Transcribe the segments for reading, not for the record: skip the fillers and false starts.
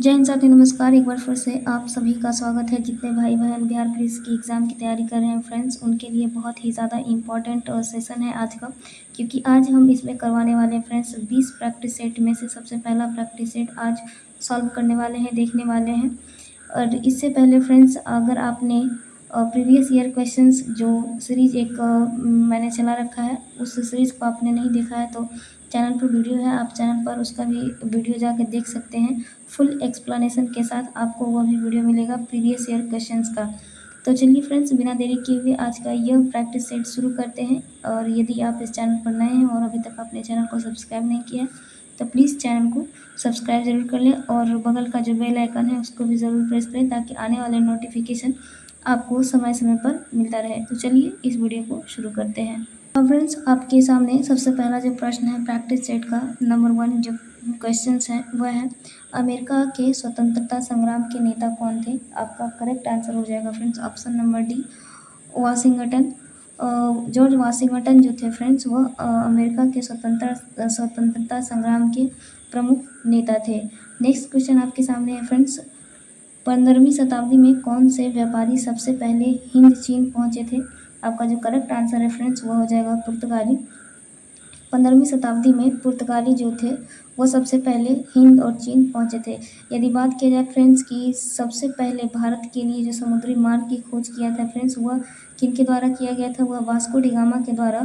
जय हिंद साथी, नमस्कार। एक बार फिर से आप सभी का स्वागत है। जितने भाई बहन बिहार पुलिस की एग्ज़ाम की तैयारी कर रहे हैं फ्रेंड्स, उनके लिए बहुत ही ज़्यादा इम्पॉर्टेंट सेशन है आज का, क्योंकि आज हम इसमें करवाने वाले हैं फ्रेंड्स 20 प्रैक्टिस सेट में से सबसे पहला प्रैक्टिस सेट आज सॉल्व करने वाले हैं, देखने वाले हैं। और इससे पहले फ्रेंड्स, अगर आपने प्रीवियस ईयर क्वेश्चंस जो सीरीज़ एक मैंने चला रखा है, उस सीरीज़ को आपने नहीं देखा है तो चैनल पर वीडियो है, आप चैनल पर उसका भी वीडियो जाकर देख सकते हैं। फुल एक्सप्लेनेशन के साथ आपको वह भी वीडियो मिलेगा प्रीवियस ईयर क्वेश्चंस का। तो चलिए फ्रेंड्स, बिना देरी किए हुए आज का यह प्रैक्टिस सेट शुरू करते हैं। और यदि आप इस चैनल पर नए हैं और अभी तक अपने चैनल को सब्सक्राइब नहीं किया है तो प्लीज़ चैनल को सब्सक्राइब ज़रूर कर लें और बगल का जो बेल आइकन है उसको भी ज़रूर प्रेस करें, ताकि आने वाले नोटिफिकेशन आपको समय समय पर मिलता रहे। तो चलिए इस वीडियो को शुरू करते हैं। अब फ्रेंड्स, आपके सामने सबसे पहला जो प्रश्न है प्रैक्टिस सेट का नंबर 1 जो क्वेश्चंस है वह है, अमेरिका के स्वतंत्रता संग्राम के नेता कौन थे? आपका करेक्ट आंसर हो जाएगा friends option number D, Washington. George Washington जो थे फ्रेंड्स, वह अमेरिका के स्वतंत्रता संग्राम के प्रमुख नेता थे। नेक्स्ट क्वेश्चन आपके सामने है फ्रेंड्स, 15वीं शताब्दी में कौन से व्यापारी सबसे पहले हिंद चीन पहुंचे थे? आपका जो करेक्ट आंसर है फ्रेंड्स वह हो जाएगा पुर्तगाली। 15वीं शताब्दी में पुर्तगाली जो थे वो सबसे पहले हिंद और चीन पहुंचे थे। यदि बात किया जाए फ्रेंड्स की सबसे पहले भारत के लिए जो समुद्री मार्ग की खोज किया था फ्रेंड्स, वह किनके द्वारा किया गया था? वह वास्को डी गामा के द्वारा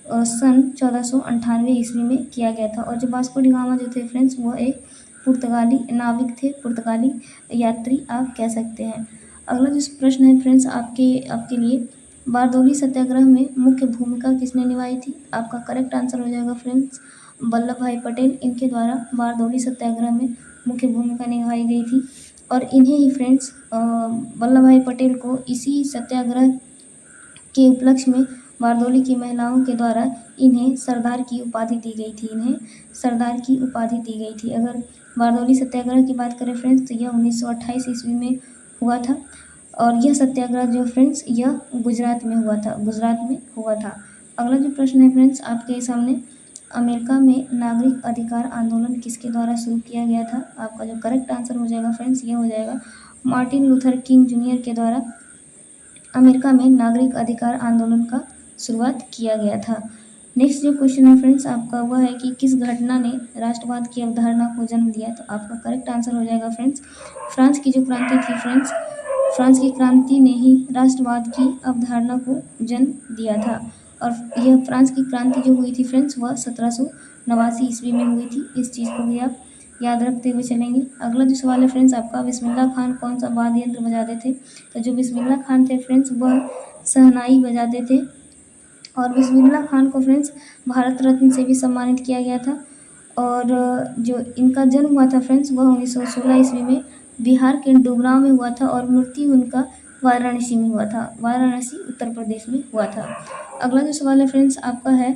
सन 1498 ईस्वी में किया गया था। और जो वास्को डी गामा जो थे फ्रेंड्स, वह एक पुर्तगाली नाविक थे, पुर्तगाली यात्री आप कह सकते हैं। अगला जो प्रश्न है फ्रेंड्स आपके लिए, बारदौली सत्याग्रह में मुख्य भूमिका किसने निभाई थी? आपका करेक्ट आंसर हो जाएगा फ्रेंड्स वल्लभ भाई पटेल। इनके द्वारा बारदौली सत्याग्रह में मुख्य भूमिका निभाई गई थी। और इन्हें ही फ्रेंड्स वल्लभ भाई पटेल को इसी सत्याग्रह के उपलक्ष्य में बारदौली की महिलाओं के द्वारा इन्हें सरदार की उपाधि दी गई थी। इन्हें सरदार की उपाधि दी गई थी। अगर बारदौली सत्याग्रह की बात करें फ्रेंड्स, तो यह 1928 ईस्वी में हुआ था। और यह सत्याग्रह जो फ्रेंड्स यह गुजरात में हुआ था। अगला जो प्रश्न है फ्रेंड्स आपके सामने, अमेरिका में नागरिक अधिकार आंदोलन किसके द्वारा शुरू किया गया था? आपका जो करेक्ट आंसर हो जाएगा फ्रेंड्स यह हो जाएगा मार्टिन लूथर किंग जूनियर के द्वारा अमेरिका में नागरिक अधिकार आंदोलन का शुरुआत किया गया था। नेक्स्ट जो क्वेश्चन है फ्रेंड्स आपका वह है कि किस घटना ने राष्ट्रवाद की अवधारणा को जन्म दिया? तो आपका करेक्ट आंसर हो जाएगा फ्रेंड्स फ्रांस की जो क्रांति थी फ्रेंड्स, फ्रांस की क्रांति ने ही राष्ट्रवाद की अवधारणा को जन्म दिया था। और यह फ्रांस की क्रांति जो हुई थी फ्रेंड्स वह 1789 ईस्वी में हुई थी। इस चीज़ को भी आप याद रखते हुए चलेंगे। अगला जो सवाल है फ्रेंड्स आपका, बिस्मिल्लाह खान कौन सा वाद्य यंत्र बजाते थे? तो जो बिस्मिल्लाह खान थे फ्रेंड्स वह शहनाई बजाते थे। और बिस्मिल्लाह खान को फ्रेंड्स भारत रत्न से भी सम्मानित किया गया था। और जो इनका जन्म हुआ था फ्रेंड्स वह 1916 ईस्वी में बिहार के डुमरांव में हुआ था। और मृत्यु उनका वाराणसी में हुआ था, वाराणसी उत्तर प्रदेश में हुआ था। अगला जो सवाल है फ्रेंड्स आपका है,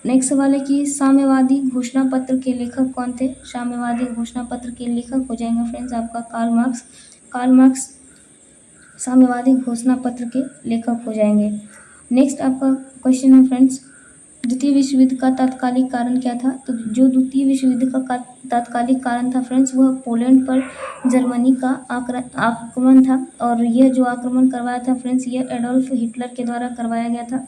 नेक्स्ट सवाल है कि साम्यवादी घोषणा पत्र के लेखक कौन थे? साम्यवादी घोषणा पत्र के लेखक हो जाएंगे फ्रेंड्स आपका कार्ल मार्क्स। कार्ल मार्क्स साम्यवादी घोषणा पत्र के लेखक हो जाएंगे। नेक्स्ट आपका क्वेश्चन है फ्रेंड्स, द्वितीय विश्व युद्ध का तात्कालिक कारण क्या था? तो जो द्वितीय विश्व युद्ध का तात्कालिक कारण था फ्रेंड्स वह पोलैंड पर जर्मनी का आक्रमण था। और यह जो आक्रमण करवाया था फ्रेंड्स यह एडोल्फ हिटलर के द्वारा करवाया गया था।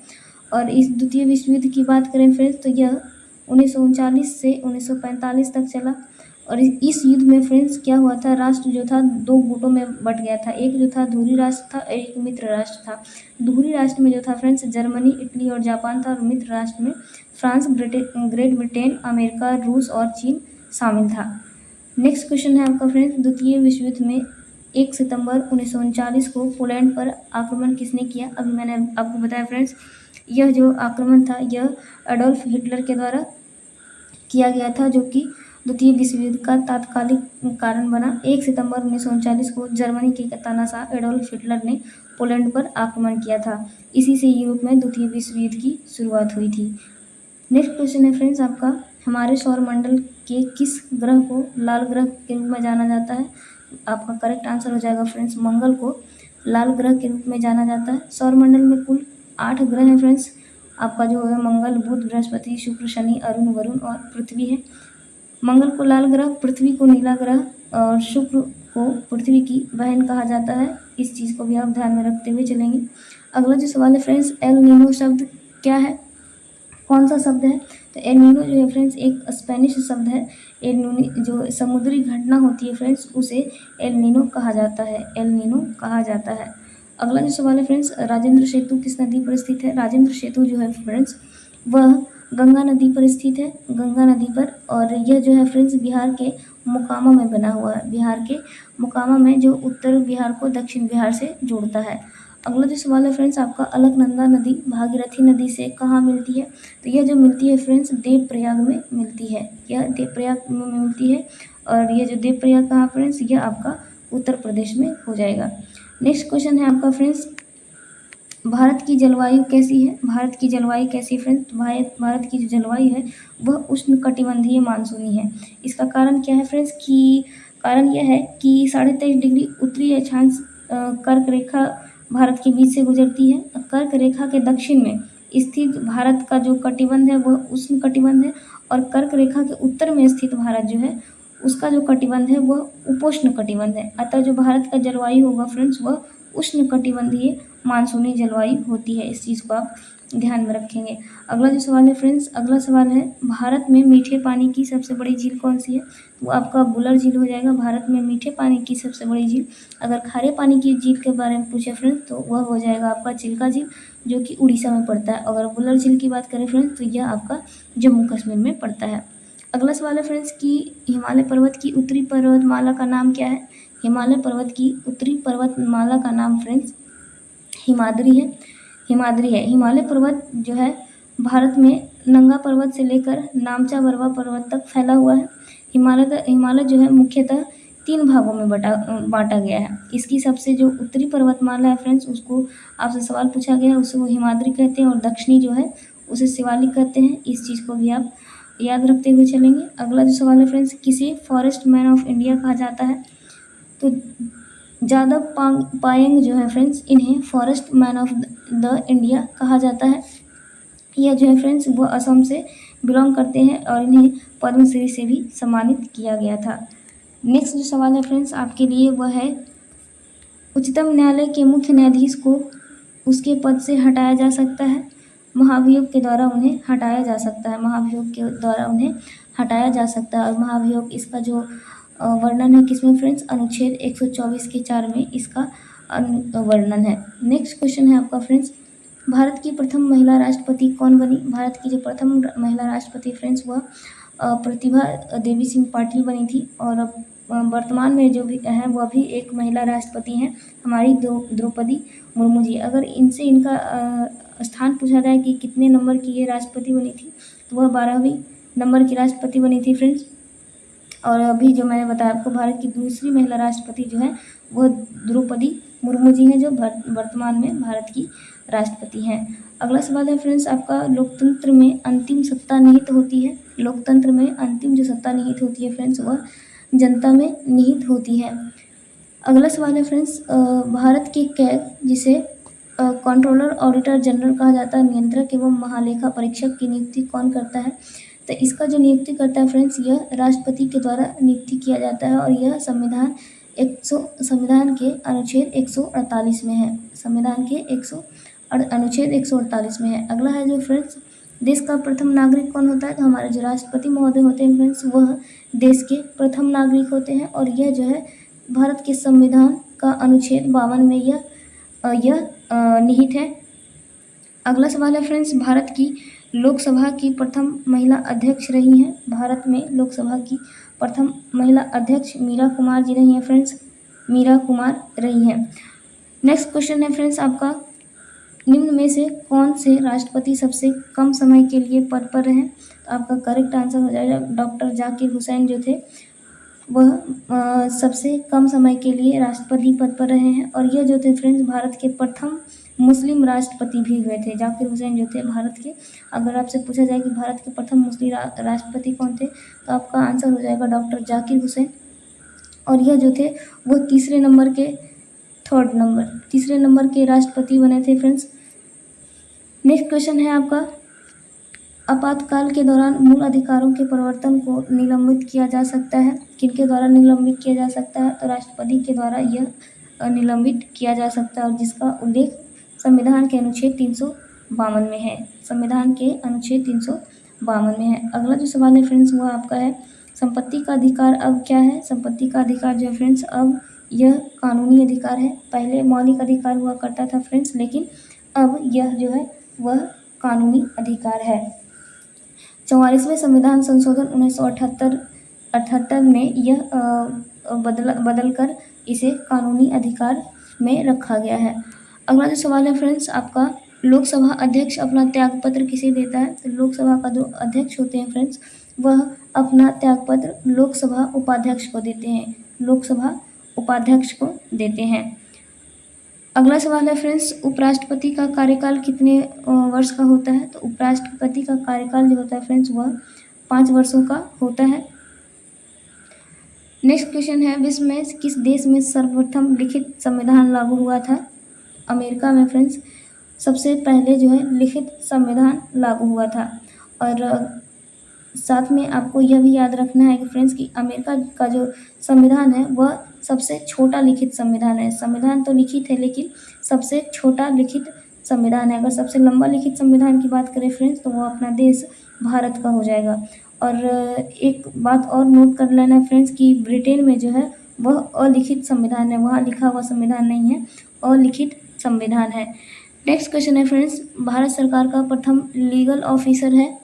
और इस द्वितीय विश्व युद्ध की बात करें फ्रेंड्स तो यह 1939 से 1945 तक चला। और इस युद्ध में फ्रेंड्स क्या हुआ था, राष्ट्र जो था दो गुटों में बट गया था। एक जो था धुरी राष्ट्र था और एक मित्र राष्ट्र था। धुरी राष्ट्र में जो था फ्रेंड्स जर्मनी, इटली और जापान था। और मित्र राष्ट्र में फ्रांस, ग्रेट ब्रिटेन, अमेरिका, रूस और चीन शामिल था। नेक्स्ट क्वेश्चन है आपका फ्रेंड्स, द्वितीय विश्व युद्ध में 1 सितंबर 1939 को पोलैंड पर आक्रमण किसने किया? अभी मैंने आपको बताया फ्रेंड्स यह जो आक्रमण था यह एडोल्फ हिटलर के द्वारा किया गया था, जो कि द्वितीय विश्व युद्ध का तात्कालिक कारण बना। 1 सितंबर 1939 को जर्मनी के तानाशाह एडोल्फ हिटलर ने पोलैंड पर आक्रमण किया था। इसी से यूरोप में द्वितीय विश्व युद्ध की शुरुआत हुई थी। नेक्स्ट क्वेश्चन है फ्रेंड्स आपका, हमारे सौरमंडल के किस ग्रह को लाल ग्रह के रूप में जाना जाता है? आपका करेक्ट आंसर हो जाएगा फ्रेंड्स मंगल को लाल ग्रह के रूप में जाना जाता है। सौरमंडल में कुल 8 ग्रह हैं फ्रेंड्स। आपका जो है मंगल, बुध, बृहस्पति, शुक्र, शनि, अरुण, वरुण और पृथ्वी है। मंगल को लाल ग्रह, पृथ्वी को नीला ग्रह और शुक्र को पृथ्वी की बहन कहा जाता है। इस चीज़ को भी आप ध्यान में रखते हुए चलेंगे। अगला जो सवाल है फ्रेंड्स, एल नीनो शब्द क्या है, कौन सा शब्द है? तो एल नीनो जो है फ्रेंड्स एक स्पेनिश शब्द है। एल नीनो जो समुद्री घटना होती है फ्रेंड्स उसे एल नीनो कहा जाता है, एल नीनो कहा जाता है। अगला जो सवाल है फ्रेंड्स, राजेंद्र सेतु किस नदी पर स्थित है? राजेंद्र सेतु जो है फ्रेंड्स वह गंगा नदी पर स्थित है, गंगा नदी पर। और यह जो है फ्रेंड्स बिहार के मोकामा में बना हुआ है, बिहार के मोकामा में, जो उत्तर बिहार को दक्षिण बिहार से जोड़ता है। अगला जो सवाल है फ्रेंड्स आपका, अलकनंदा नदी भागीरथी नदी से कहाँ मिलती है? तो यह जो मिलती है फ्रेंड्स देवप्रयाग में मिलती है, यह देवप्रयाग में मिलती है। और यह जो देवप्रयाग कहाँ फ्रेंड्स, यह आपका उत्तर प्रदेश में हो जाएगा। नेक्स्ट क्वेश्चन है आपका फ्रेंड्स, भारत की जलवायु कैसी है? भारत की जलवायु कैसी है फ्रेंड्स? भारत की जो जलवायु है वह उष्णकटिबंधीय मानसूनी है। इसका कारण क्या है फ्रेंड्स? कि कारण यह है कि 23.5 डिग्री उत्तरी अक्षांश कर्क रेखा भारत के बीच से गुजरती है। कर्क रेखा के दक्षिण में स्थित भारत का जो कटिबंध है वह उष्ण कटिबंध है, और कर्क रेखा के उत्तर में स्थित भारत जो है उसका जो कटिबंध है वह उपोष्ण कटिबंध है। अतः जो भारत का जलवायु होगा फ्रेंड्स वह उष्ण कटिबंधीय मानसूनी जलवायु होती है। इस चीज़ को आप ध्यान में रखेंगे। अगला जो सवाल है फ्रेंड्स, अगला सवाल है, भारत में मीठे पानी की सबसे बड़ी झील कौन सी है? तो आपका बुलर झील हो जाएगा। भारत में मीठे पानी की सबसे बड़ी झील। अगर खारे पानी की झील के बारे में पूछे फ्रेंड्स तो वह हो जाएगा आपका चिल्का झील, जो कि उड़ीसा में पड़ता है। अगर बुलर झील की बात करें फ्रेंड्स तो यह आपका जम्मू कश्मीर में पड़ता है। अगला सवाल है फ्रेंड्स कि हिमालय पर्वत की उत्तरी पर्वतमाला का नाम क्या है? हिमालय पर्वत की उत्तरी पर्वतमाला का नाम फ्रेंड्स हिमाद्री है, हिमाद्री है। हिमालय पर्वत जो है भारत में नंगा पर्वत से लेकर नामचा बरवा पर्वत तक फैला हुआ है। हिमालय जो है मुख्यतः 3 भागों में बांटा गया है। इसकी सबसे जो उत्तरी पर्वतमाला है फ्रेंड्स उसको आपसे सवाल पूछा गया है, उसे वो हिमाद्री कहते हैं, और दक्षिणी जो है उसे शिवालिक कहते हैं। इस चीज़ को भी आप याद रखते हुए चलेंगे। अगला जो सवाल है फ्रेंड्स, किसे फॉरेस्ट मैन ऑफ इंडिया कहा जाता है? तो जादव पायेंग जो है फ्रेंड्स इन्हें forest man of the India कहा जाता है। यह जो है फ्रेंड्स वो असम से बिलोंग करते हैं और इन्हें पद्मश्री से भी सम्मानित किया गया था। नेक्स्ट जो सवाल है फ्रेंड्स आपके लिए वह है, उच्चतम न्यायालय के मुख्य न्यायाधीश को उसके पद से हटाया जा सकता है, महाभियोग के द्वारा उन्हें हटाया जा सकता है, महाभियोग के द्वारा उन्हें हटाया जा सकता है। और महाभियोग इसका जो वर्णन है किसमें फ्रेंड्स? अनुच्छेद 124 के 4 में इसका वर्णन है। नेक्स्ट क्वेश्चन है आपका फ्रेंड्स, भारत की प्रथम महिला राष्ट्रपति कौन बनी? भारत की जो प्रथम महिला राष्ट्रपति फ्रेंड्स वह प्रतिभा देवी सिंह पाटिल बनी थी। और वर्तमान में जो भी है वह भी एक महिला राष्ट्रपति हैं, हमारी द्रौपदी मुर्मू जी। अगर इनसे इनका स्थान पूछा जाए कि कितने नंबर की ये राष्ट्रपति बनी थी तो वह 12वीं नंबर की राष्ट्रपति बनी थी फ्रेंड्स। और अभी जो मैंने बताया आपको भारत की दूसरी महिला राष्ट्रपति जो है वह द्रौपदी मुर्मू जी हैं, जो वर्तमान में भारत की राष्ट्रपति हैं। अगला सवाल है फ्रेंड्स आपका, लोकतंत्र में अंतिम सत्ता निहित होती है। लोकतंत्र में अंतिम जो सत्ता निहित होती है फ्रेंड्स वह जनता में निहित होती है। अगला सवाल है फ्रेंड्स, भारत के कैग जिसे कंट्रोलर ऑडिटर जनरल कहा जाता है, नियंत्रक एवं महालेखा परीक्षक की नियुक्ति कौन करता है? तो इसका जो नियुक्ति करता है फ्रेंड्स यह राष्ट्रपति के द्वारा नियुक्ति किया जाता है, और यह संविधान के अनुच्छेद 148 में है, संविधान के अनुच्छेद 148 में है। अगला है जो फ्रेंड्स, देश का प्रथम नागरिक कौन होता है? तो हमारे जो राष्ट्रपति महोदय होते हैं फ्रेंड्स वह देश के प्रथम नागरिक होते हैं, और यह जो है भारत के संविधान का अनुच्छेद 52 में यह निहित है। अगला सवाल है फ्रेंड्स, भारत की लोकसभा की प्रथम महिला अध्यक्ष रही हैं। भारत में लोकसभा की प्रथम महिला अध्यक्ष मीरा कुमार जी रही हैं फ्रेंड्स, मीरा कुमार रही हैं। नेक्स्ट क्वेश्चन है फ्रेंड्स आपका, निम्न में से कौन से राष्ट्रपति सबसे कम समय के लिए पद पर रहे? तो आपका करेक्ट आंसर हो जाएगा डॉक्टर जाकिर हुसैन जो थे वह सबसे कम समय के लिए राष्ट्रपति पद पर रहे हैं। और यह जो थे फ्रेंड्स भारत के प्रथम मुस्लिम राष्ट्रपति भी हुए थे। जाकिर हुसैन जो थे भारत के, अगर आपसे पूछा जाए कि भारत के प्रथम मुस्लिम राष्ट्रपति कौन थे तो आपका आंसर हो जाएगा डॉक्टर जाकिर हुसैन। और यह जो थे वो तीसरे नंबर के राष्ट्रपति बने थे फ्रेंड्स। नेक्स्ट क्वेश्चन है आपका, आपातकाल के दौरान मूल अधिकारों के परिवर्तन को निलंबित किया जा सकता है। किनके द्वारा निलंबित किया जा सकता है? तो राष्ट्रपति के द्वारा यह निलंबित किया जा सकता है, और जिसका उल्लेख संविधान के अनुच्छेद 352 में है। संविधान के अनुच्छेद 352 में है। अगला जो सवाल है फ्रेंड्स वो आपका है, संपत्ति का अधिकार अब क्या है? संपत्ति का अधिकार जो है फ्रेंड्स अब यह कानूनी अधिकार है। पहले मौलिक अधिकार हुआ करता था फ्रेंड्स, लेकिन अब यह जो है वह कानूनी अधिकार है। 44वें संविधान संशोधन 1978 में यह बदल कर इसे कानूनी अधिकार में रखा गया है। अगला जो सवाल है फ्रेंड्स आपका, लोकसभा अध्यक्ष अपना त्यागपत्र किसे देता है? तो लोकसभा का जो अध्यक्ष होते हैं फ्रेंड्स वह अपना त्यागपत्र लोकसभा उपाध्यक्ष को देते हैं। लोकसभा उपाध्यक्ष को देते हैं। अगला सवाल है फ्रेंड्स, उपराष्ट्रपति का कार्यकाल कितने वर्ष का होता है? तो उपराष्ट्रपति का कार्यकाल जो होता है फ्रेंड्स वह 5 वर्षों का होता है। नेक्स्ट क्वेश्चन है, विश्व में किस देश में सर्वप्रथम लिखित संविधान लागू हुआ था? अमेरिका में फ्रेंड्स सबसे पहले जो है लिखित संविधान लागू हुआ था। और साथ में आपको यह भी याद रखना है कि फ्रेंड्स कि अमेरिका का जो संविधान है वह सबसे छोटा लिखित संविधान है। संविधान तो लिखित है लेकिन सबसे छोटा लिखित संविधान है। अगर सबसे लंबा लिखित संविधान की बात करें फ्रेंड्स तो वो अपना देश भारत का हो जाएगा। और एक बात और नोट कर लेना फ्रेंड्स कि ब्रिटेन में जो है वह अलिखित संविधान है, वहाँ लिखा हुआ संविधान नहीं है, अलिखित संविधान है। नेक्स्ट क्वेश्चन है फ्रेंड्स, भारत सरकार का प्रथम लीगल ऑफिसर है।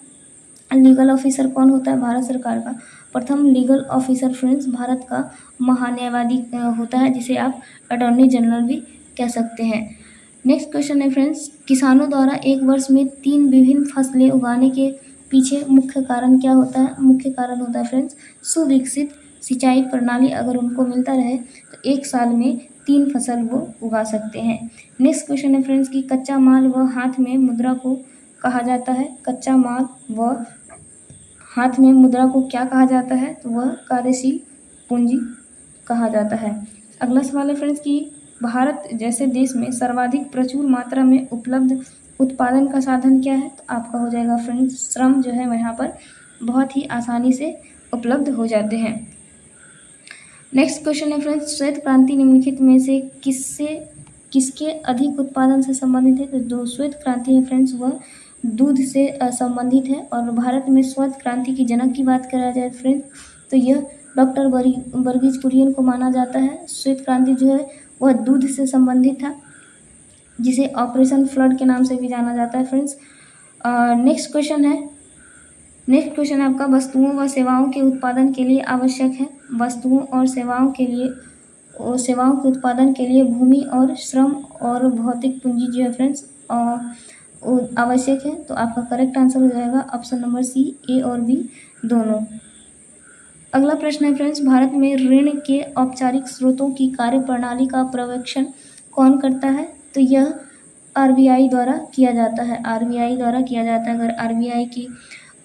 लीगल ऑफिसर कौन होता है? भारत सरकार का प्रथम लीगल ऑफिसर फ्रेंड्स भारत का महान्यायवादी होता है, जिसे आप अटॉर्नी जनरल भी कह सकते हैं। नेक्स्ट क्वेश्चन है फ्रेंड्स, किसानों द्वारा एक वर्ष में 3 विभिन्न फसलें उगाने के पीछे मुख्य कारण क्या होता है? मुख्य कारण होता है फ्रेंड्स सुविकसित सिंचाई प्रणाली। अगर उनको मिलता रहे तो एक साल में 3 फसल वो उगा सकते हैं। नेक्स्ट क्वेश्चन है फ्रेंड्स कि कच्चा माल व हाथ में मुद्रा को कहा जाता है? कच्चा माल व हाथ में मुद्रा को क्या कहा जाता है? तो वह कार्यशील पूंजी कहा जाता है। अगला सवाल है फ्रेंड्स कि भारत जैसे देश में सर्वाधिक प्रचुर मात्रा में उपलब्ध उत्पादन का साधन क्या है? तो आपका हो जाएगा फ्रेंड्स श्रम जो है यहाँ पर बहुत ही आसानी से उपलब्ध हो जाते हैं। नेक्स्ट क्वेश्चन है फ्रेंड्स, श्वेत क्रांति निम्नलिखित में से किसके अधिक उत्पादन से संबंधित है? तो जो श्वेत क्रांति है फ्रेंड्स वह दूध से संबंधित है। और भारत में श्वेत क्रांति की जनक की बात करा जाए फ्रेंड्स तो यह डॉक्टर वर्गीज कुरियन को माना जाता है। श्वेत क्रांति जो है वह दूध से संबंधित था, जिसे ऑपरेशन फ्लड के नाम से भी जाना जाता है फ्रेंड्स। नेक्स्ट क्वेश्चन आपका, वस्तुओं व सेवाओं के उत्पादन के लिए आवश्यक है। वस्तुओं और सेवाओं के उत्पादन के लिए भूमि और श्रम और भौतिक पूंजी जो है फ्रेंड्स आवश्यक है। तो आपका करेक्ट आंसर हो जाएगा ऑप्शन नंबर सी, ए और बी दोनों। अगला प्रश्न है फ्रेंड्स, भारत में ऋण के औपचारिक स्रोतों की कार्यप्रणाली का पर्यवेक्षण कौन करता है? तो यह आरबीआई द्वारा किया जाता है। आरबीआई द्वारा किया जाता है। अगर आरबीआई की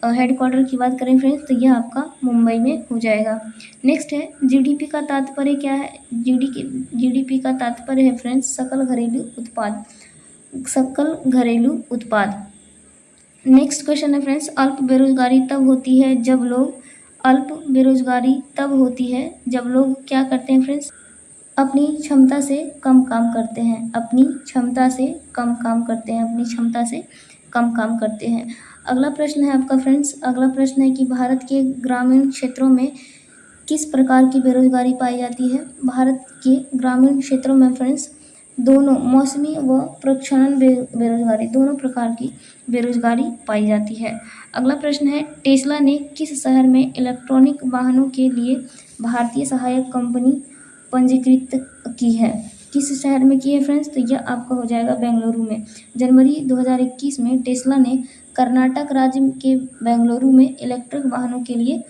हेडक्वार्टर की बात करें फ्रेंड्स तो यह आपका मुंबई में हो जाएगा। नेक्स्ट है, जीडीपी का तात्पर्य क्या है? जीडीपी का तात्पर्य है फ्रेंड्स सकल घरेलू उत्पाद। नेक्स्ट क्वेश्चन है फ्रेंड्स, अल्प बेरोजगारी तब होती है जब लोग क्या करते हैं फ्रेंड्स? अपनी क्षमता से कम काम करते हैं। अपनी क्षमता से कम काम करते हैं। अगला प्रश्न है आपका फ्रेंड्स, अगला प्रश्न है कि भारत के ग्रामीण क्षेत्रों में किस प्रकार की बेरोजगारी पाई जाती है? भारत के ग्रामीण क्षेत्रों में फ्रेंड्स दोनों मौसमी व प्रक्षणन बेरोजगारी, दोनों प्रकार की बेरोजगारी पाई जाती है। अगला प्रश्न है, टेस्ला ने किस शहर में इलेक्ट्रॉनिक वाहनों के लिए भारतीय सहायक कंपनी पंजीकृत की है? किस शहर में की है फ्रेंड्स? तो यह आपका हो जाएगा बेंगलुरु में। जनवरी 2021 में टेस्ला ने कर्नाटक राज्य के बेंगलुरु में इलेक्ट्रिक वाहनों के लिए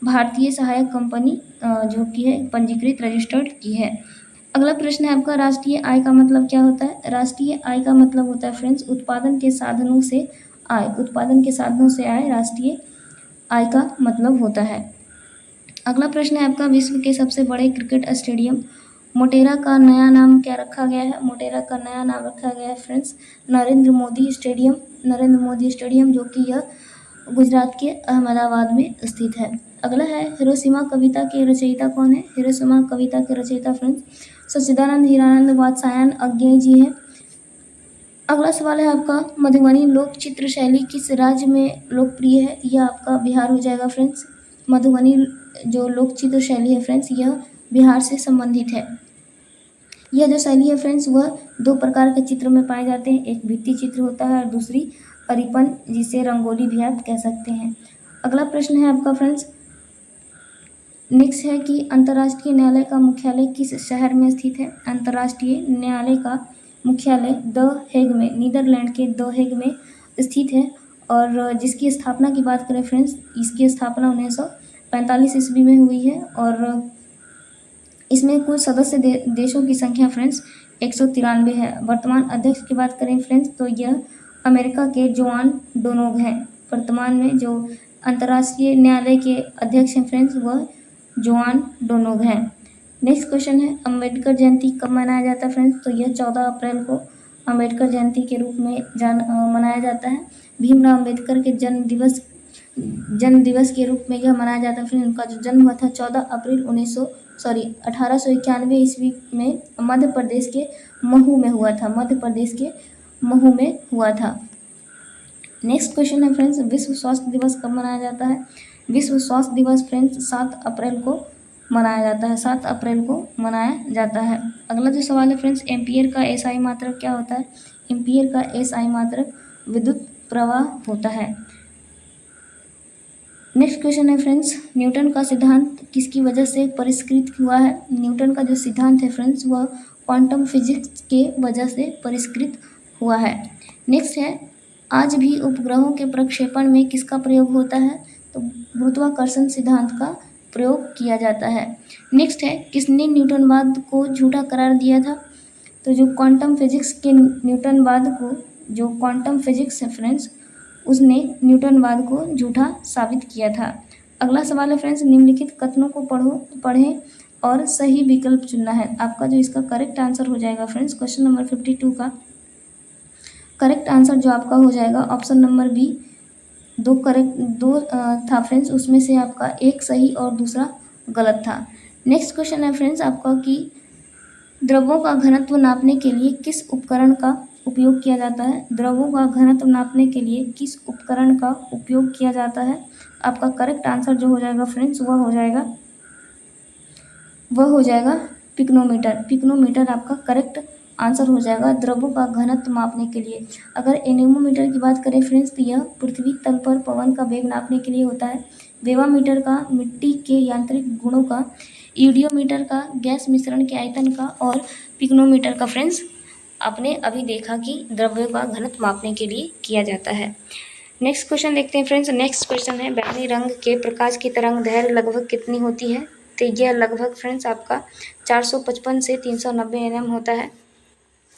भारतीय सहायक कंपनी जो कि है पंजीकृत रजिस्टर्ड की है। अगला प्रश्न है आपका, राष्ट्रीय आय का मतलब क्या होता है? राष्ट्रीय आय का मतलब होता है फ्रेंड्स उत्पादन के साधनों से आय राष्ट्रीय आय का मतलब होता है। अगला प्रश्न है आपका, विश्व के सबसे बड़े क्रिकेट स्टेडियम मोटेरा का नया नाम क्या रखा गया है? मोटेरा का नया नाम रखा गया है फ्रेंड्स नरेंद्र मोदी स्टेडियम, जो कि यह गुजरात के अहमदाबाद में स्थित है। अगला है हिरोशिमा कविता के रचयिता कौन है? हिरोशिमा कविता के रचयिता फ्रेंड्स सच्चिदानंद हीरानंद वात्स्यायन अज्ञेय जी है। अगला सवाल है आपका, मधुबनी लोक चित्र शैली किस राज्य में लोकप्रिय है? यह आपका बिहार हो जाएगा फ्रेंड्स। मधुबनी जो लोक चित्र शैली है फ्रेंड्स, यह बिहार से संबंधित है। यह जो शैली है फ्रेंड्स, वह दो प्रकार के चित्र में पाए जाते हैं। एक भित्ति चित्र होता है और दूसरी अरिपन, जिसे रंगोली भी आप कह सकते हैं। अगला प्रश्न है आपका फ्रेंड्स, नेक्स्ट है कि अंतर्राष्ट्रीय न्यायालय का मुख्यालय किस शहर में स्थित है? अंतर्राष्ट्रीय न्यायालय का मुख्यालय द हेग में, नीदरलैंड के द हेग में स्थित है। और जिसकी स्थापना की बात करें फ्रेंड्स, इसकी स्थापना 1945 ईस्वी में हुई है। और इसमें कुल सदस्य देशों की संख्या फ्रेंड्स 193 है। वर्तमान अध्यक्ष की बात करें फ्रेंड्स, तो यह अमेरिका के जोआन डोनोग हैं। वर्तमान में जो अंतर्राष्ट्रीय न्यायालय के अध्यक्ष हैं फ्रेंड्स, वह जोआन डोनोग हैं। नेक्स्ट क्वेश्चन है, अम्बेडकर जयंती कब मनाया जाता है फ्रेंड्स? तो यह 14 अप्रैल को अम्बेडकर जयंती के रूप में मनाया जाता है। भीमराव अम्बेडकर के जन्म दिवस के रूप में यह मनाया जाता है। फिर उनका जो जन्म हुआ था 14 अप्रैल 1891 ईस्वी में मध्य प्रदेश के महू में हुआ था। मध्य प्रदेश के महू में हुआ था। नेक्स्ट क्वेश्चन है फ्रेंड्स, विश्व स्वास्थ्य दिवस कब मनाया जाता है? विश्व स्वास्थ्य दिवस फ्रेंड्स 7 अप्रैल को मनाया जाता है। 7 अप्रैल को मनाया जाता है। अगला जो सवाल है फ्रेंड्स, एम्पियर का एसआई मात्रक क्या होता है? एम्पियर का एसआई मात्रक विद्युत प्रवाह होता है। नेक्स्ट क्वेश्चन है फ्रेंड्स, न्यूटन का सिद्धांत किसकी वजह से परिष्कृत हुआ है? न्यूटन का जो सिद्धांत है फ्रेंड्स, वह क्वांटम फिजिक्स के वजह से परिष्कृत हुआ है। नेक्स्ट है, आज भी उपग्रहों के प्रक्षेपण में किसका प्रयोग होता है? तो गुरुत्वाकर्षण सिद्धांत का प्रयोग किया जाता है। नेक्स्ट है, किसने न्यूटनवाद को झूठा करार दिया था? तो जो क्वांटम फिजिक्स के न्यूटनवाद को, जो क्वांटम फिजिक्स है फ्रेंड्स, उसने न्यूटनवाद को झूठा साबित किया था। अगला सवाल है फ्रेंड्स, निम्नलिखित कथनों को पढ़ें और सही विकल्प चुनना है। आपका जो इसका करेक्ट आंसर हो जाएगा फ्रेंड्स, क्वेश्चन नंबर 52 का करेक्ट आंसर जो आपका हो जाएगा ऑप्शन नंबर बी। दो था फ्रेंड्स, उसमें से आपका एक सही और दूसरा गलत था। नेक्स्ट क्वेश्चन है फ्रेंड्स आपका कि द्रव्यों का घनत्व नापने के लिए किस उपकरण का उपयोग किया जाता है? द्रव्यों का घनत्व नापने के लिए किस उपकरण का उपयोग किया जाता है? आपका करेक्ट आंसर जो हो जाएगा फ्रेंड्स, वह हो जाएगा पिक्नोमीटर। पिक्नोमीटर आपका करेक्ट आंसर हो जाएगा द्रव्यों का घनत्व मापने के लिए। अगर एनेमोमीटर की बात करें फ्रेंड्स, तो यह पृथ्वी तल पर पवन का वेग नापने के लिए होता है। वेवामीटर का मिट्टी के यांत्रिक गुणों का, ईडियोमीटर का गैस मिश्रण के आयतन का, और पिक्नोमीटर का फ्रेंड्स आपने अभी देखा कि द्रव्यों का घनत्व मापने के लिए किया जाता है। नेक्स्ट क्वेश्चन देखते हैं फ्रेंड्स। नेक्स्ट क्वेश्चन है, बैंगनी रंग के प्रकाश की तरंग दैर्घ्य लगभग कितनी होती है? तो यह लगभग फ्रेंड्स आपका 455 से 390 nm होता है।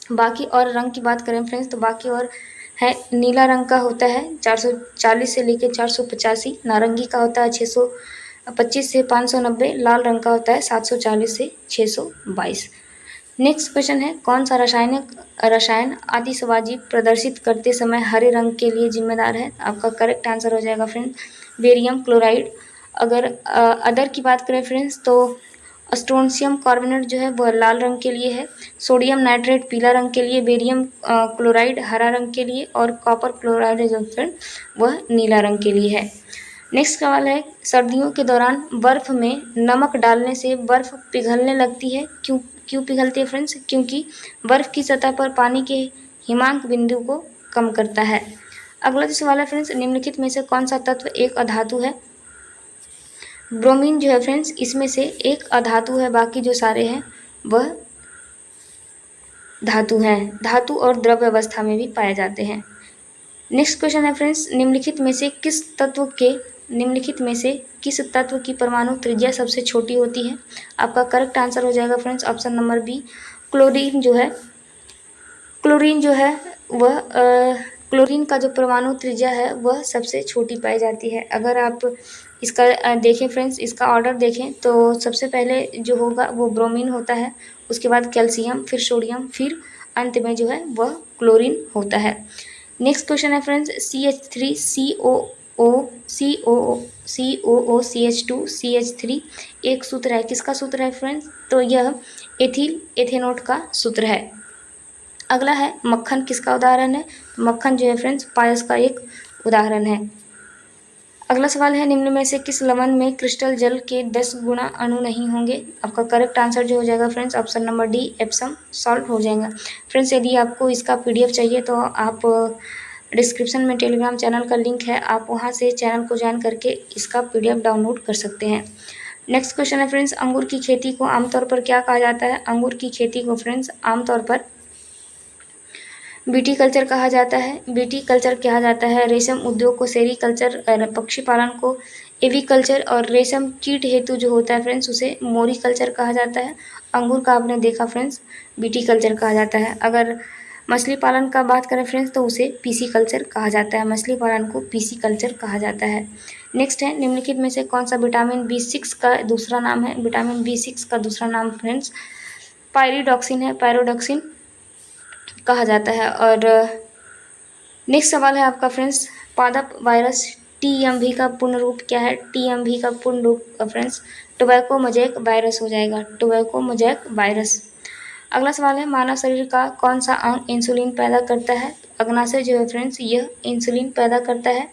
बाकी और रंग की बात करें फ्रेंड्स, तो बाकी और है नीला रंग का होता है 440 से लेकर 485, नारंगी का होता है 625 से 590, लाल रंग का होता है 740 से 622। नेक्स्ट क्वेश्चन है, कौन सा रसायन आतिशबाजी प्रदर्शित करते समय हरे रंग के लिए जिम्मेदार है? आपका करेक्ट आंसर हो जाएगा फ्रेंड्स बेरियम क्लोराइड। अगर अदर की बात करें फ्रेंड्स, तो स्ट्रोंशियम कार्बोनेट जो है वह लाल रंग के लिए है, सोडियम नाइट्रेट पीला रंग के लिए, बेरियम क्लोराइड हरा रंग के लिए, और कॉपर क्लोराइड जो फ्रेंड वह नीला रंग के लिए है। नेक्स्ट सवाल है, सर्दियों के दौरान बर्फ़ में नमक डालने से बर्फ़ पिघलने लगती है, क्यों पिघलती है फ्रेंड्स? क्योंकि बर्फ़ की सतह पर पानी के हिमांक बिंदु को कम करता है। अगला जो सवाल है फ्रेंड्स, निम्नलिखित में से कौन सा तत्व एक अधातु है? ब्रोमीन जो है फ्रेंड्स इसमें से एक अधातु है, बाकी जो सारे हैं वह धातु हैं। धातु और द्रव अवस्था में भी पाए जाते हैं। नेक्स्ट क्वेश्चन है फ्रेंड्स, निम्नलिखित में से किस तत्व की परमाणु त्रिज्या सबसे छोटी होती है? आपका करेक्ट आंसर हो जाएगा friends option number B. Chlorine जो है वह क्लोरीन का जो परमाणु त्रिज्या है वह सबसे छोटी पाई जाती है। अगर आप इसका देखें फ्रेंड्स, इसका ऑर्डर देखें तो सबसे पहले जो होगा वो ब्रोमीन होता है, उसके बाद कैल्शियम, फिर सोडियम, फिर अंत में जो है वह क्लोरीन होता है। नेक्स्ट क्वेश्चन है फ्रेंड्स, CH3CO COOCH2CH3 एक सूत्र है। किसका सूत्र है फ्रेंड्स? तो यह एथिल एथेनोट का सूत्र है। अगला है मक्खन, किसका उदाहरण है? मक्खन जो है फ्रेंड्स पायस का एक उदाहरण है। अगला सवाल है निम्न में से किस लवण में क्रिस्टल जल के 10 गुना अणु नहीं होंगे? आपका करेक्ट आंसर जो हो जाएगा friends option number D Epsom salt हो जाएगा। फ्रेंड्स यदि आपको इसका PDF चाहिए तो आप डिस्क्रिप्शन में टेलीग्राम चैनल का लिंक है, आप वहां से चैनल को ज्वाइन करके इसका PDF डाउनलोड कर सकते हैं। नेक्स्ट क्वेश्चन है फ्रेंड्स अंगूर की खेती को आमतौर पर क्या कहा जाता है? अंगूर की खेती को फ्रेंड्स आमतौर पर बीटी कल्चर कहा जाता है। बीटी कल्चर कहा जाता है। रेशम उद्योग को सेरीकल्चर, पक्षी पालन को एवीकल्चर और रेशम कीट हेतु जो होता है फ्रेंड्स उसे मोरीकल्चर कहा जाता है। अंगूर का आपने देखा फ्रेंड्स बीटी कल्चर कहा जाता है। अगर मछली पालन का बात करें फ्रेंड्स तो उसे पीसी कल्चर कहा जाता है। मछली पालन को पीसी कल्चर कहा जाता है। नेक्स्ट है निम्नलिखित में से कौन सा विटामिन B6 का दूसरा नाम है? विटामिन B6 का दूसरा नाम फ्रेंड्स पायरिडॉक्सिन है, पायरोडॉक्सिन कहा जाता है। और नेक्स्ट सवाल है आपका फ्रेंड्स पादप वायरस TMV का पूर्ण रूप क्या है? TMV का पूर्ण रूप फ्रेंड्स टोबैको मोज़ेक वायरस हो जाएगा, टोबैको मोज़ेक वायरस। अगला सवाल है मानव शरीर का कौन सा अंग इंसुलिन पैदा करता है? अग्नाशय जो है फ्रेंड्स यह इंसुलिन पैदा करता है।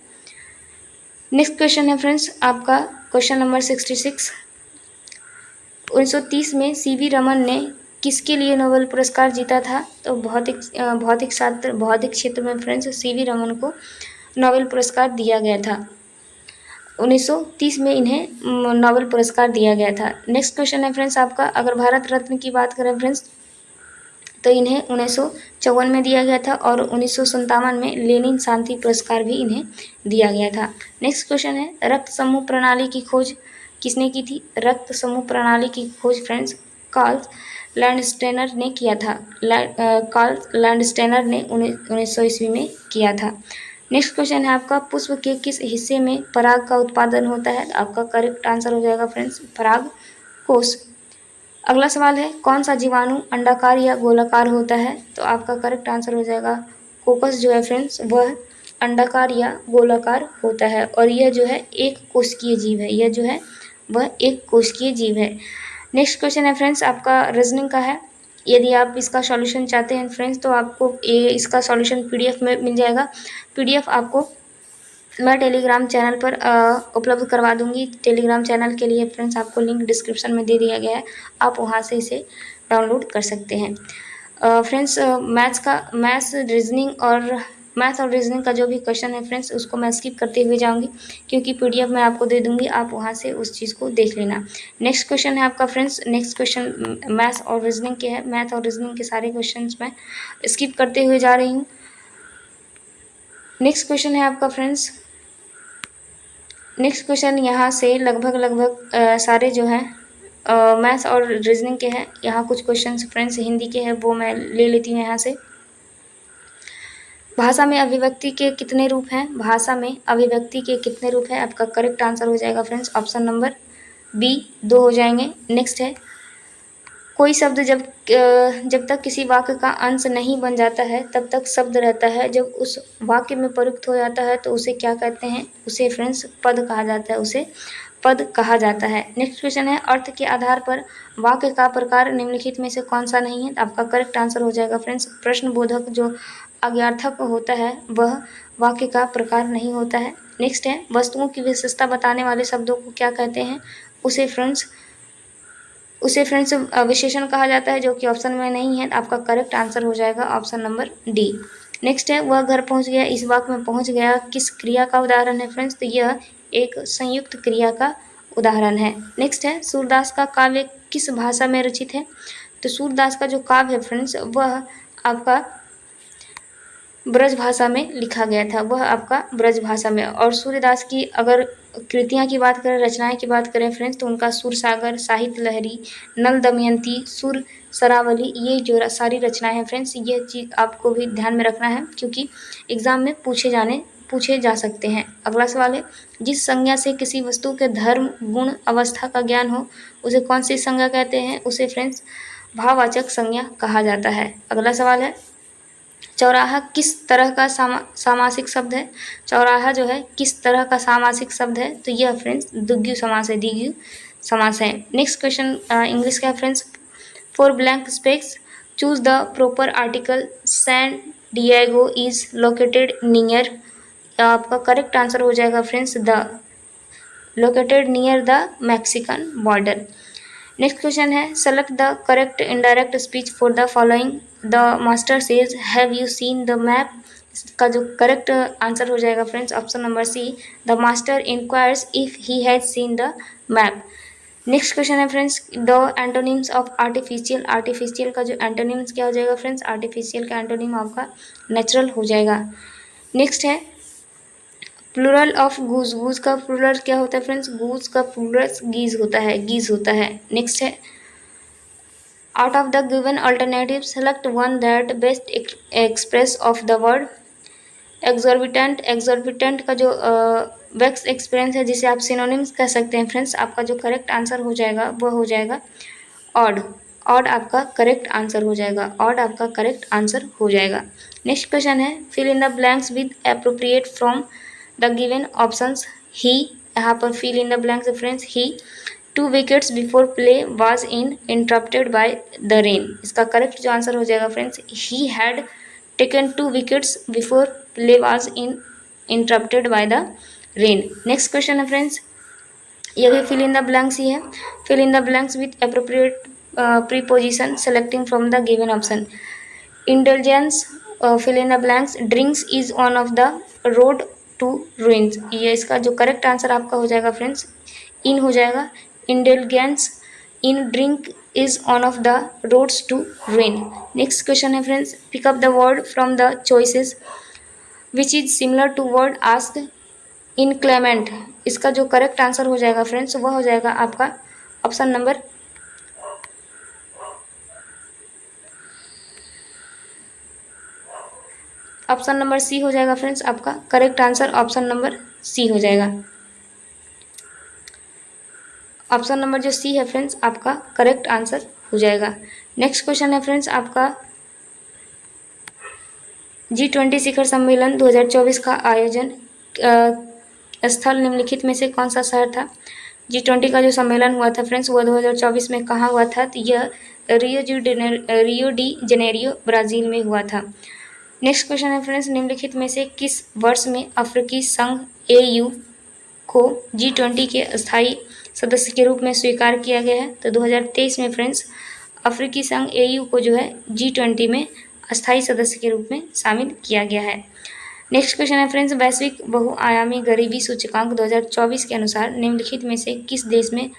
नेक्स्ट क्वेश्चन है फ्रेंड्स आपका क्वेश्चन नंबर 66। 1930 में CV रमन ने किसके लिए नोबेल पुरस्कार जीता था? तो भौतिक क्षेत्र में फ्रेंड्स CV रमन को नोबेल पुरस्कार दिया गया था। 1930 में इन्हें नोबेल पुरस्कार दिया गया था। नेक्स्ट क्वेश्चन है फ्रेंड्स आपका अगर भारत रत्न की बात करें फ्रेंड्स तो इन्हें 1954 में दिया गया था और 1957 में लेनिन शांति पुरस्कार भी इन्हें दिया गया था। नेक्स्ट क्वेश्चन है रक्त समूह प्रणाली की खोज किसने की थी? रक्त समूह प्रणाली की खोज फ्रेंड्स कार्ल लैंडस्टेनर ने किया था। कार्ल लैंडस्टेनर ने 1900 ईस्वी में किया था। नेक्स्ट क्वेश्चन है आपका पुष्प के किस हिस्से में पराग का उत्पादन होता है? आपका करेक्ट आंसर हो जाएगा फ्रेंड्स पराग कोश। अगला सवाल है कौन सा जीवाणु अंडाकार या गोलाकार होता है? तो आपका करेक्ट आंसर हो जाएगा कोकस जो है फ्रेंड्स वह अंडाकार या गोलाकार होता है और यह जो है एक कोशिकीय जीव है। यह जो है वह एक कोशिकीय जीव है। नेक्स्ट क्वेश्चन है फ्रेंड्स आपका रीजनिंग का है। यदि आप इसका सॉल्यूशन चाहते हैं फ्रेंड्स तो आपको इसका सॉल्यूशन PDF में मिल जाएगा। PDF आपको मैं टेलीग्राम चैनल पर उपलब्ध करवा दूंगी। टेलीग्राम चैनल के लिए फ्रेंड्स आपको लिंक डिस्क्रिप्शन में दे दिया गया है, आप वहां से इसे डाउनलोड कर सकते हैं। फ्रेंड्स मैथ्स और रीजनिंग का जो भी क्वेश्चन है फ्रेंड्स उसको मैं स्किप करते हुए जाऊंगी क्योंकि PDF मैं आपको दे दूंगी, आप वहां से उस चीज़ को देख लेना। नेक्स्ट क्वेश्चन है आपका फ्रेंड्स नेक्स्ट क्वेश्चन मैथ्स और रीजनिंग के है। मैथ और रीजनिंग के सारे क्वेश्चन मैं स्किप करते हुए जा रही हूँ। नेक्स्ट क्वेश्चन है आपका फ्रेंड्स नेक्स्ट क्वेश्चन यहाँ से लगभग सारे जो हैं मैथ्स और रीजनिंग के हैं। यहाँ कुछ क्वेश्चंस फ्रेंड्स हिंदी के हैं वो मैं ले लेती हूँ यहाँ से। भाषा में अभिव्यक्ति के कितने रूप हैं? भाषा में अभिव्यक्ति के कितने रूप हैं? आपका करेक्ट आंसर हो जाएगा फ्रेंड्स ऑप्शन नंबर B 2 हो जाएंगे। नेक्स्ट है कोई शब्द जब तक किसी वाक्य का अंश नहीं बन जाता है तब तक शब्द रहता है, जब उस वाक्य में प्रयुक्त हो जाता है तो उसे क्या कहते हैं? उसे फ्रेंड्स पद कहा जाता है, उसे पद कहा जाता है। नेक्स्ट क्वेश्चन है अर्थ के आधार पर वाक्य का प्रकार निम्नलिखित में से कौन सा नहीं है? आपका करेक्ट आंसर हो जाएगा फ्रेंड्स प्रश्नबोधक जो आज्ञार्थक होता है वह वाक्य का प्रकार नहीं होता है। नेक्स्ट है वस्तुओं की विशेषता बताने वाले शब्दों को क्या कहते हैं? उसे फ्रेंड्स विशेषण कहा जाता है जो कि ऑप्शन में नहीं है। आपका करेक्ट आंसर हो जाएगा ऑप्शन नंबर D। नेक्स्ट है वह घर पहुंच गया इस वाक्य में पहुंच गया किस क्रिया का उदाहरण है फ्रेंड्स? तो यह एक संयुक्त क्रिया का उदाहरण है। नेक्स्ट है सूरदास का काव्य किस भाषा में रचित है? तो सूरदास का जो काव्य है फ्रेंड्स वह आपका ब्रज भाषा में लिखा गया था, वह आपका ब्रज भाषा में। और सूर्यदास की अगर कृतियां की बात करें, रचनाएं की बात करें फ्रेंड्स तो उनका सुरसागर, साहित्य लहरी, नल दमयंती, सुर सरावली ये जो सारी रचनाएं हैं फ्रेंड्स ये चीज़ आपको भी ध्यान में रखना है क्योंकि एग्जाम में पूछे जा सकते हैं। अगला सवाल है जिस संज्ञा से किसी वस्तु के धर्म गुण अवस्था का ज्ञान हो उसे कौन सी संज्ञा कहते हैं? उसे फ्रेंड्स भाववाचक संज्ञा कहा जाता है। अगला सवाल है चौराहा किस तरह का सामासिक शब्द है? चौराहा जो है किस तरह का सामासिक शब्द है? तो यह फ्रेंड्स द्विगु समास है, द्विगु समास है। नेक्स्ट क्वेश्चन इंग्लिश का है friends. For blank space choose the proper article. San Diego is located near, आपका करेक्ट आंसर हो जाएगा friends the located near the Mexican border. Next question है select the correct indirect speech for the following. The master says have you seen the map, इसका जो correct answer हो जाएगा friends option number C, the master inquires if he has seen the map. Next question है friends the antonyms of artificial. Artificial का जो antonyms क्या हो जाएगा फ्रेंड्स? आर्टिफिशियल का एंटोनिम आपका नेचुरल हो जाएगा। नेक्स्ट है प्लूरल ऑफ गूज। गूज का प्लूरल क्या होता है फ्रेंड्स? गूज का प्लूरल गीज होता है, गीज होता है। नेक्स्ट है out of the given alternative select one that best express of the word exorbitant. Exorbitant का जो बेस्ट एक्सपीरियंस है जिसे आप सिनोनिम्स कह सकते हैं फ्रेंड्स, आपका जो करेक्ट आंसर हो जाएगा वह हो जाएगा ऑड। ऑड आपका करेक्ट आंसर हो जाएगा, ऑड आपका करेक्ट आंसर हो जाएगा। नेक्स्ट क्वेश्चन है fill in the blanks with appropriate from the given options. He, यहाँ पर fill in the blanks friends he 2 wickets before play was in interrupted by the rain, इसका correct जो answer हो जाएगा friends he had taken 2 wickets before play was in interrupted by the rain. Next question है friends ये भी fill in the blanks ही है। Fill in the blanks with appropriate preposition selecting from the given option. Intelligence fill in the blanks drinks is on of the road to ruins, ये इसका जो correct answer आपका हो जाएगा friends in हो जाएगा। Intelligence in drink is on of the roads to ruin. Next question है friends pick up the word from the choices which is similar to word ask inclement, इसका जो correct answer हो जाएगा friends वह हो जाएगा आपका ऑप्शन नंबर सी हो जाएगा फ्रेंड्स, आपका correct answer option number C हो जाएगा। ऑप्शन नंबर जो सी है फ्रेंड्स आपका करेक्ट आंसर हो जाएगा। नेक्स्ट क्वेश्चन है फ्रेंड्स आपका G20 शिखर सम्मेलन 2024 का आयोजन स्थल निम्नलिखित में से कौन सा शहर था? G20 का जो सम्मेलन हुआ था फ्रेंड्स वो 2024 में कहाँ हुआ था? तो यह रियो डी जेनेरियो ब्राज़ील में हुआ था। नेक्स्ट क्वेश्चन है फ्रेंड्स निम्नलिखित में से किस वर्ष में अफ्रीकी संघ AU को G20 के अस्थायी सदस्य के रूप में स्वीकार किया गया है? तो 2023 में फ्रेंड्स अफ्रीकी संघ AU को जो है G20 में अस्थायी सदस्य के रूप में शामिल किया गया है। नेक्स्ट क्वेश्चन है फ्रेंड्स वैश्विक बहुआयामी गरीबी सूचकांक 2024 के अनुसार निम्नलिखित में से किस देश में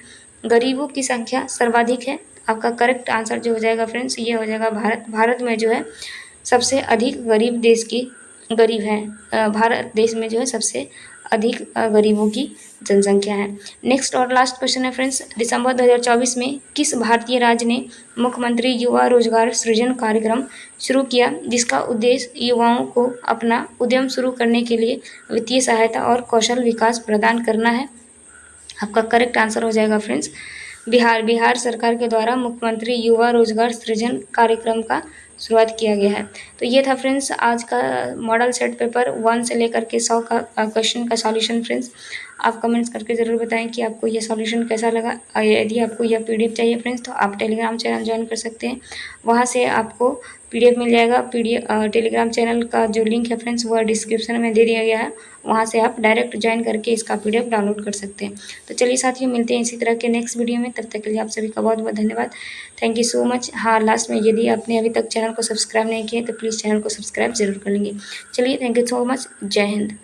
गरीबों की संख्या सर्वाधिक है? आपका करेक्ट आंसर जो हो जाएगा फ्रेंड्स ये हो जाएगा भारत। भारत में जो है सबसे अधिक गरीब देश की गरीब है, भारत देश में जो है सबसे अधिक गरीबों की जनसंख्या है। नेक्स्ट और लास्ट क्वेश्चन है फ्रेंड्स दिसंबर 2024 में किस भारतीय राज्य ने मुख्यमंत्री युवा रोजगार सृजन कार्यक्रम शुरू किया जिसका उद्देश्य युवाओं को अपना उद्यम शुरू करने के लिए वित्तीय सहायता और कौशल विकास प्रदान करना है? आपका करेक्ट आंसर हो जाएगा फ्रेंड्स बिहार। बिहार सरकार के द्वारा मुख्यमंत्री युवा रोजगार सृजन कार्यक्रम का शुरुआत किया गया है। तो ये था फ्रेंड्स आज का मॉडल सेट पेपर 1 से लेकर के 100 का क्वेश्चन का सॉल्यूशन। फ्रेंड्स आप कमेंट्स करके ज़रूर बताएं कि आपको ये सॉल्यूशन कैसा लगा। यदि आपको यह PDF चाहिए फ्रेंड्स तो आप टेलीग्राम चैनल ज्वाइन कर सकते हैं, वहाँ से आपको PDF मिल जाएगा। टेलीग्राम चैनल का जो लिंक है फ्रेंड्स वह डिस्क्रिप्शन में दे दिया गया है, वहाँ से आप डायरेक्ट ज्वाइन करके इसका PDF डाउनलोड कर सकते हैं। तो चलिए साथियों मिलते हैं इसी तरह के नेक्स्ट वीडियो में, तब तक के लिए आप सभी का बहुत बहुत धन्यवाद। Thank you so much. हाँ लास्ट में यदि आपने अभी तक चैनल को सब्सक्राइब नहीं किया तो प्लीज़ चैनल को सब्सक्राइब जरूर कर लेंगे। चलिए थैंक यू सो मच, जय हिंद।